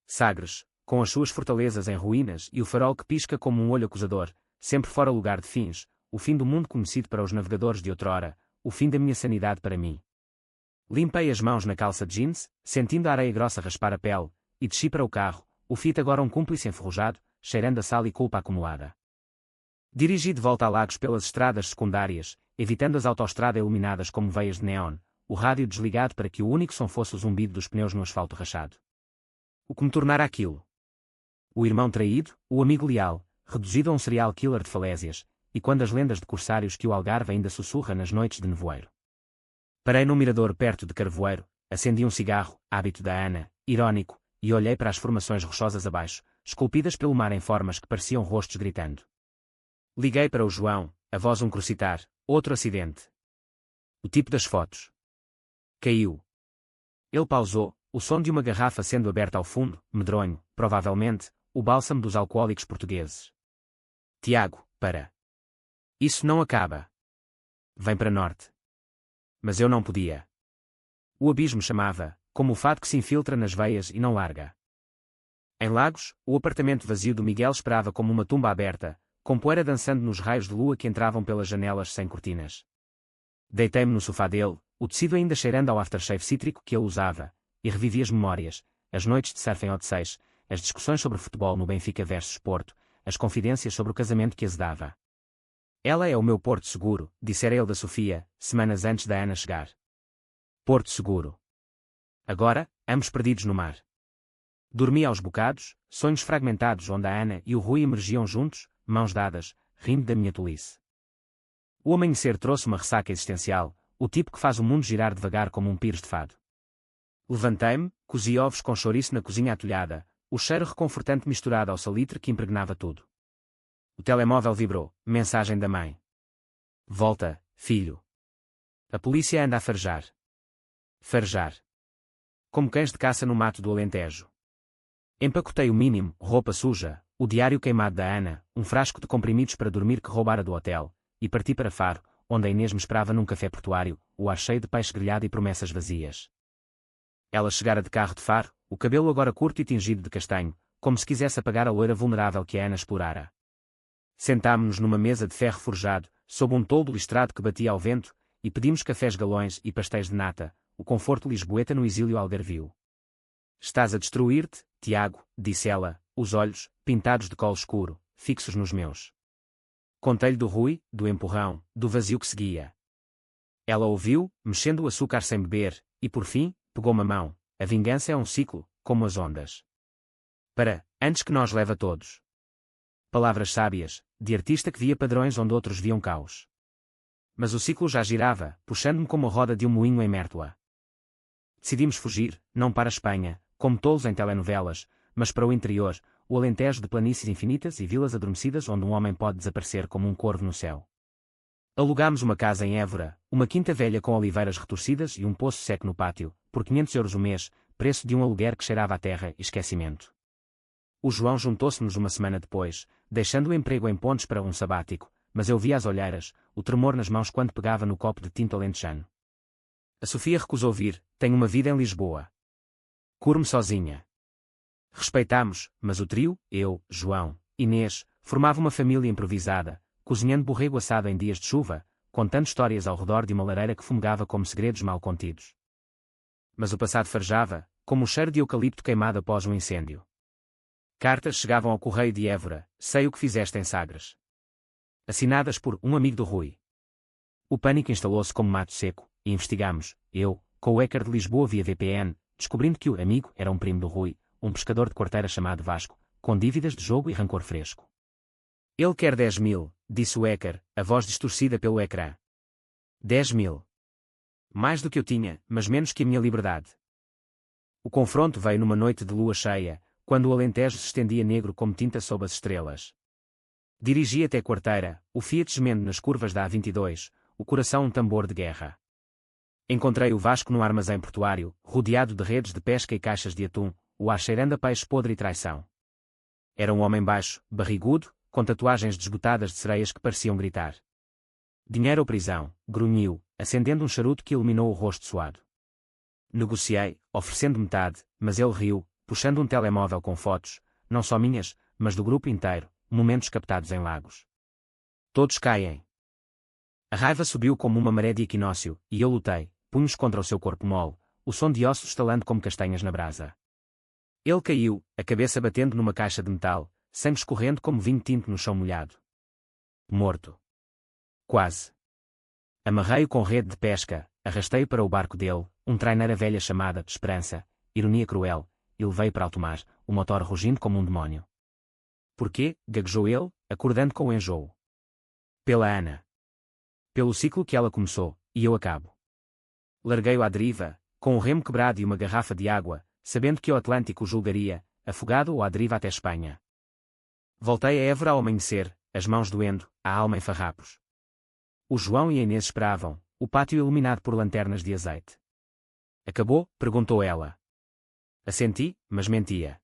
Sagres, com as suas fortalezas em ruínas e o farol que pisca como um olho acusador, sempre fora lugar de fins, o fim do mundo conhecido para os navegadores de outrora, o fim da minha sanidade para mim. Limpei as mãos na calça de jeans, sentindo a areia grossa raspar a pele, e desci para o carro, o Fit agora um cúmplice enferrujado, cheirando a sal e culpa acumulada. Dirigi de volta a Lagos pelas estradas secundárias, evitando as autoestradas iluminadas como veias de neon, o rádio desligado para que o único som fosse o zumbido dos pneus no asfalto rachado. O que me tornara aquilo? O irmão traído, o amigo leal, reduzido a um serial killer de falésias, e quando as lendas de corsários que o Algarve ainda sussurra nas noites de nevoeiro. Parei num mirador perto de Carvoeiro, acendi um cigarro, hábito da Ana, irónico, e olhei para as formações rochosas abaixo, esculpidas pelo mar em formas que pareciam rostos gritando. Liguei para o João, a voz um crocitar, outro acidente. O tipo das fotos. Caiu. Ele pausou, o som de uma garrafa sendo aberta ao fundo, medronho, provavelmente, o bálsamo dos alcoólicos portugueses. Tiago, para. Isso não acaba. Vem para norte. Mas eu não podia. O abismo chamava, como o fado que se infiltra nas veias e não larga. Em Lagos, o apartamento vazio do Miguel esperava como uma tumba aberta, com poeira dançando nos raios de lua que entravam pelas janelas sem cortinas. Deitei-me no sofá dele, o tecido ainda cheirando ao aftershave cítrico que ele usava, e revivi as memórias, as noites de surf em Odisseis, as discussões sobre futebol no Benfica versus Porto, as confidências sobre o casamento que azedava. Ela é o meu porto seguro, dissera ele da Sofia, semanas antes da Ana chegar. Porto seguro. Agora, ambos perdidos no mar. Dormi aos bocados, sonhos fragmentados onde a Ana e o Rui emergiam juntos, mãos dadas, rindo da minha tolice. O amanhecer trouxe uma ressaca existencial, o tipo que faz o mundo girar devagar como um pires de fado. Levantei-me, cozi ovos com chouriço na cozinha atulhada, o cheiro reconfortante misturado ao salitre que impregnava tudo. O telemóvel vibrou. Mensagem da mãe. Volta, filho. A polícia anda a farejar. Farejar. Como cães de caça no mato do Alentejo. Empacotei o mínimo, roupa suja, o diário queimado da Ana, um frasco de comprimidos para dormir que roubara do hotel, e parti para Faro, onde a Inês me esperava num café portuário, o ar cheio de peixe grelhado e promessas vazias. Ela chegara de carro de Faro, o cabelo agora curto e tingido de castanho, como se quisesse apagar a loira vulnerável que a Ana explorara. Sentámo-nos numa mesa de ferro forjado, sob um toldo listrado que batia ao vento, e pedimos cafés galões e pastéis de nata, o conforto lisboeta no exílio algarvio. Estás a destruir-te, Tiago, disse ela, os olhos, pintados de colo escuro, fixos nos meus. Contei-lhe do Rui, do empurrão, do vazio que seguia. Ela ouviu, mexendo o açúcar sem beber, e por fim, pegou-me a mão. A vingança é um ciclo, como as ondas. Antes que nós leve a todos. Palavras sábias, de artista que via padrões onde outros viam caos. Mas o ciclo já girava, puxando-me como a roda de um moinho em Mértola. Decidimos fugir, não para a Espanha, como tolos em telenovelas, mas para o interior, o Alentejo de planícies infinitas e vilas adormecidas onde um homem pode desaparecer como um corvo no céu. Alugámos uma casa em Évora, uma quinta velha com oliveiras retorcidas e um poço seco no pátio, por 500 euros o mês, preço de um aluguer que cheirava a terra e esquecimento. O João juntou-se-nos uma semana depois, deixando o emprego em Pontes para um sabático, mas eu via as olheiras, o tremor nas mãos quando pegava no copo de tinto alentejano. A Sofia recusou vir, tem uma vida em Lisboa. Curo-me sozinha. Respeitámos, mas o trio, eu, João, Inês, formava uma família improvisada, cozinhando borrego assado em dias de chuva, contando histórias ao redor de uma lareira que fumegava como segredos mal contidos. Mas o passado farejava, como o cheiro de eucalipto queimado após um incêndio. Cartas chegavam ao correio de Évora, sei o que fizeste em Sagres. Assinadas por um amigo do Rui. O pânico instalou-se como mato seco, e investigamos, eu, com o hacker de Lisboa via VPN, descobrindo que o amigo era um primo do Rui, um pescador de quarteira chamado Vasco, com dívidas de jogo e rancor fresco. Ele quer 10.000, disse o hacker, a voz distorcida pelo ecrã. 10.000. Mais do que eu tinha, mas menos que a minha liberdade. O confronto veio numa noite de lua cheia, quando o Alentejo se estendia negro como tinta sob as estrelas. Dirigi até Quarteira, o Fiat gemendo nas curvas da A22, o coração um tambor de guerra. Encontrei o Vasco no armazém portuário, rodeado de redes de pesca e caixas de atum, o ar cheirando a peixe podre e traição. Era um homem baixo, barrigudo, com tatuagens desbotadas de sereias que pareciam gritar. Dinheiro ou prisão, grunhiu, acendendo um charuto que iluminou o rosto suado. Negociei, oferecendo metade, mas ele riu, puxando um telemóvel com fotos, não só minhas, mas do grupo inteiro, momentos captados em Lagos. Todos caem. A raiva subiu como uma maré de equinócio, e eu lutei, punhos contra o seu corpo mole, o som de ossos estalando como castanhas na brasa. Ele caiu, a cabeça batendo numa caixa de metal, sangue escorrendo como vinho tinto no chão molhado. Morto. Quase. Amarrei-o com rede de pesca, arrastei-o para o barco dele, um traineira velha chamada Esperança, ironia cruel, e levei para alto mar, o motor rugindo como um demónio. Porquê? Gaguejou ele, acordando com o enjoo. Pela Ana. Pelo ciclo que ela começou, e eu acabo. Larguei-o à deriva, com o remo quebrado e uma garrafa de água, sabendo que o Atlântico o julgaria, afogado ou à deriva até Espanha. Voltei a Évora ao amanhecer, as mãos doendo, a alma em farrapos. O João e a Inês esperavam, o pátio iluminado por lanternas de azeite. Acabou? Perguntou ela. Assenti, mas mentia.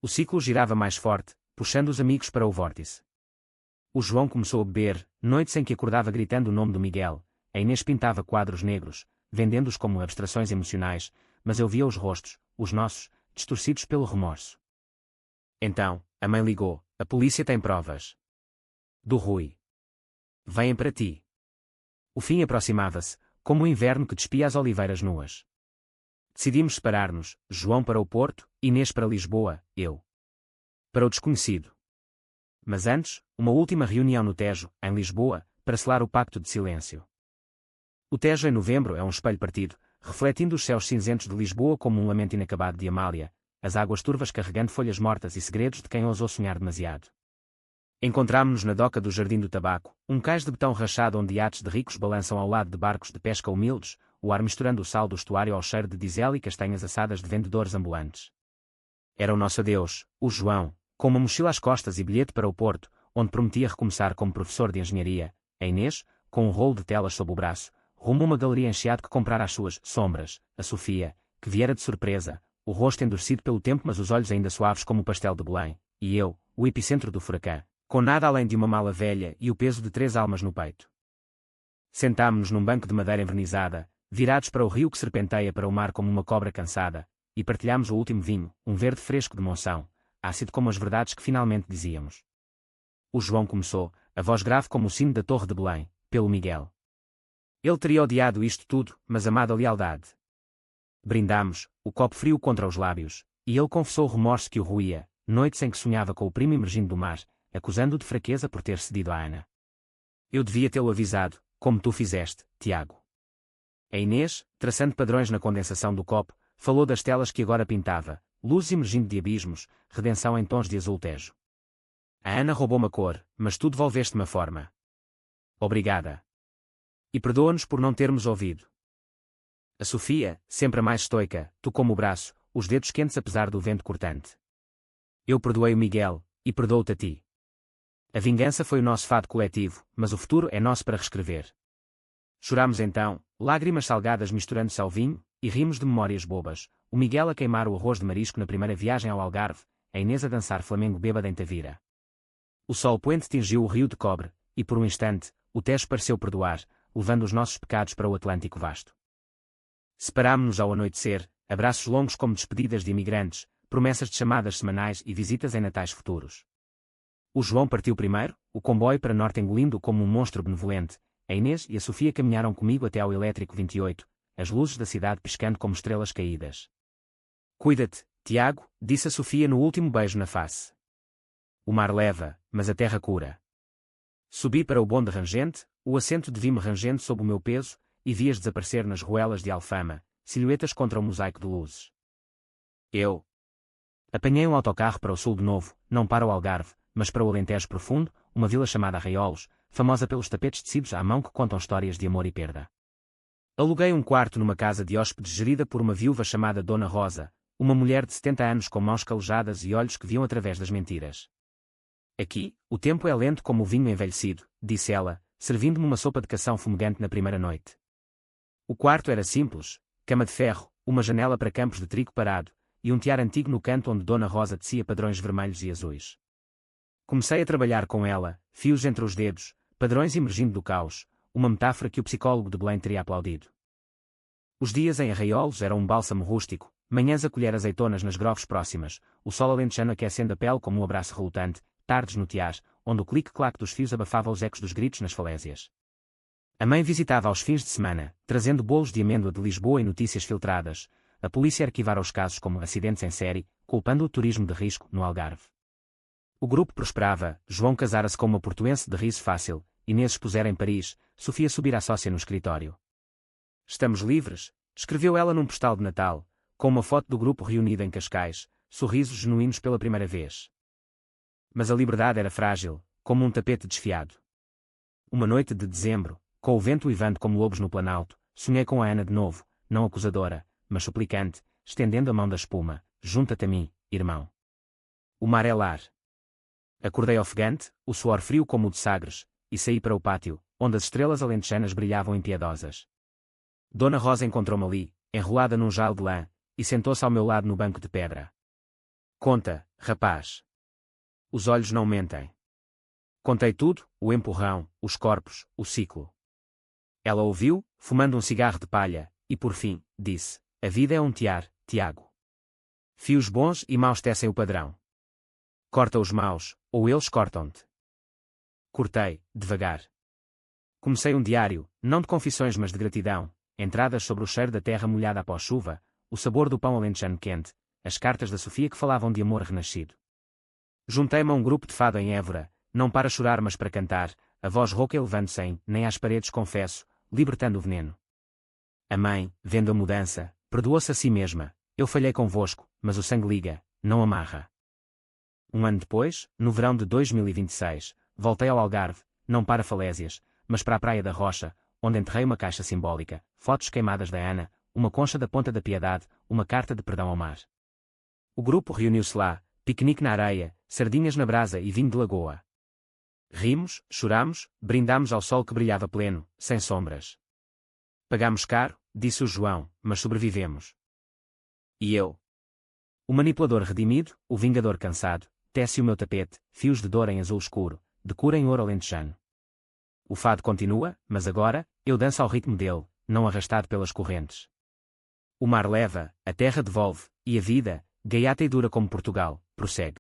O ciclo girava mais forte, puxando os amigos para o vórtice. O João começou a beber, noites em que acordava gritando o nome do Miguel, a Inês pintava quadros negros, vendendo-os como abstrações emocionais, mas eu via os rostos, os nossos, distorcidos pelo remorso. Então, a mãe ligou, a polícia tem provas. Do Rui. Vêm para ti. O fim aproximava-se, como o inverno que despia as oliveiras nuas. Decidimos separar-nos, João para o Porto, Inês para Lisboa, eu para o desconhecido. Mas antes, uma última reunião no Tejo, em Lisboa, para selar o pacto de silêncio. O Tejo em novembro é um espelho partido, refletindo os céus cinzentos de Lisboa como um lamento inacabado de Amália, as águas turvas carregando folhas mortas e segredos de quem ousou sonhar demasiado. Encontrámo-nos na doca do Jardim do Tabaco, um cais de betão rachado onde iates de ricos balançam ao lado de barcos de pesca humildes, o ar misturando o sal do estuário ao cheiro de diesel e castanhas assadas de vendedores ambulantes. Era o nosso adeus, o João, com uma mochila às costas e bilhete para o Porto, onde prometia recomeçar como professor de engenharia. A Inês, com um rolo de telas sob o braço, rumo a uma galeria em Chiado que comprara as suas sombras. A Sofia, que viera de surpresa, o rosto endurecido pelo tempo mas os olhos ainda suaves como o pastel de Belém. E eu, o epicentro do furacão, com nada além de uma mala velha e o peso de 3 almas no peito. Sentámo-nos num banco de madeira envernizada, virados para o rio que serpenteia para o mar como uma cobra cansada, e partilhámos o último vinho, um verde fresco de Monção, ácido como as verdades que finalmente dizíamos. O João começou, a voz grave como o sino da Torre de Belém, pelo Miguel. Ele teria odiado isto tudo, mas amado a lealdade. Brindámos, o copo frio contra os lábios, e ele confessou o remorso que o roía, noites em que sonhava com o primo emergindo do mar, acusando-o de fraqueza por ter cedido à Ana. Eu devia tê-lo avisado, como tu fizeste, Tiago. A Inês, traçando padrões na condensação do copo, falou das telas que agora pintava, luzes emergindo de abismos, redenção em tons de azul tejo. A Ana roubou-me a cor, mas tu devolveste-me a forma. Obrigada. E perdoa-nos por não termos ouvido. A Sofia, sempre a mais estoica, tocou-me o braço, os dedos quentes apesar do vento cortante. Eu perdoei o Miguel, e perdoo-te a ti. A vingança foi o nosso fado coletivo, mas o futuro é nosso para reescrever. Chorámos então, lágrimas salgadas misturando-se ao vinho, e rimos de memórias bobas, o Miguel a queimar o arroz de marisco na primeira viagem ao Algarve, a Inês a dançar flamengo bêbada em Tavira. O sol poente tingiu o rio de cobre, e por um instante, o Tejo pareceu perdoar, levando os nossos pecados para o Atlântico vasto. Separámo-nos ao anoitecer, abraços longos como despedidas de imigrantes, promessas de chamadas semanais e visitas em natais futuros. O João partiu primeiro, o comboio para norte engolindo como um monstro benevolente, a Inês e a Sofia caminharam comigo até ao Elétrico 28, as luzes da cidade piscando como estrelas caídas. Cuida-te, Tiago, disse a Sofia no último beijo na face. O mar leva, mas a terra cura. Subi para o bonde rangente, o assento de vime rangente sob o meu peso, e vi-as desaparecer nas ruelas de Alfama, silhuetas contra o mosaico de luzes. Eu apanhei um autocarro para o sul de novo, não para o Algarve, mas para o Alentejo Profundo, uma vila chamada Arraiolos, famosa pelos tapetes tecidos à mão que contam histórias de amor e perda. Aluguei um quarto numa casa de hóspedes gerida por uma viúva chamada Dona Rosa, uma mulher de 70 anos com mãos calejadas e olhos que viam através das mentiras. Aqui, o tempo é lento como o vinho envelhecido, disse ela, servindo-me uma sopa de cação fumegante na primeira noite. O quarto era simples, cama de ferro, uma janela para campos de trigo parado, e um tear antigo no canto onde Dona Rosa tecia padrões vermelhos e azuis. Comecei a trabalhar com ela, fios entre os dedos, padrões emergindo do caos, uma metáfora que o psicólogo de Belém teria aplaudido. Os dias em Arraiolos eram um bálsamo rústico, manhãs a colher azeitonas nas groves próximas, o sol alentejano aquecendo a pele como um abraço relutante, tardes no Tiás, onde o clique-claque dos fios abafava os ecos dos gritos nas falésias. A mãe visitava aos fins de semana, trazendo bolos de amêndoa de Lisboa e notícias filtradas, a polícia arquivara os casos como acidentes em série, culpando o turismo de risco no Algarve. O grupo prosperava, João casara-se com uma portuense de riso fácil, Inês expusera em Paris, Sofia subira sócia no escritório. Estamos livres, escreveu ela num postal de Natal, com uma foto do grupo reunido em Cascais, sorrisos genuínos pela primeira vez. Mas a liberdade era frágil, como um tapete desfiado. Uma noite de dezembro, com o vento uivando como lobos no planalto, sonhei com a Ana de novo, não acusadora, mas suplicante, estendendo a mão da espuma, junta-te a mim, irmão. O mar é lar. Acordei ofegante, o suor frio como o de Sagres, e saí para o pátio, onde as estrelas alentejanas brilhavam impiedosas. Dona Rosa encontrou-me ali, enrolada num jale de lã, e sentou-se ao meu lado no banco de pedra. Conta, rapaz. Os olhos não mentem. Contei tudo, o empurrão, os corpos, o ciclo. Ela ouviu, fumando um cigarro de palha, e por fim, disse, a vida é um tear, Tiago. Fios bons e maus tecem o padrão. Corta os maus, ou eles cortam-te. Cortei, devagar. Comecei um diário, não de confissões mas de gratidão, entradas sobre o cheiro da terra molhada após chuva, o sabor do pão alentejano quente, as cartas da Sofia que falavam de amor renascido. Juntei-me a um grupo de fado em Évora, não para chorar mas para cantar, a voz rouca elevando-se em, nem às paredes confesso, libertando o veneno. A mãe, vendo a mudança, perdoou-se a si mesma, eu falhei convosco, mas o sangue liga, não amarra. Um ano depois, no verão de 2026, voltei ao Algarve, não para falésias, mas para a Praia da Rocha, onde enterrei uma caixa simbólica, fotos queimadas da Ana, uma concha da Ponta da Piedade, uma carta de perdão ao mar. O grupo reuniu-se lá, piquenique na areia, sardinhas na brasa e vinho de lagoa. Rimos, choramos, brindámos ao sol que brilhava pleno, sem sombras. Pagámos caro, disse o João, mas sobrevivemos. E eu? O manipulador redimido, o vingador cansado, tece o meu tapete, fios de dor em azul escuro, de cor em ouro alentejano. O fado continua, mas agora, eu danço ao ritmo dele, não arrastado pelas correntes. O mar leva, a terra devolve, e a vida, gaiata e dura como Portugal, prossegue.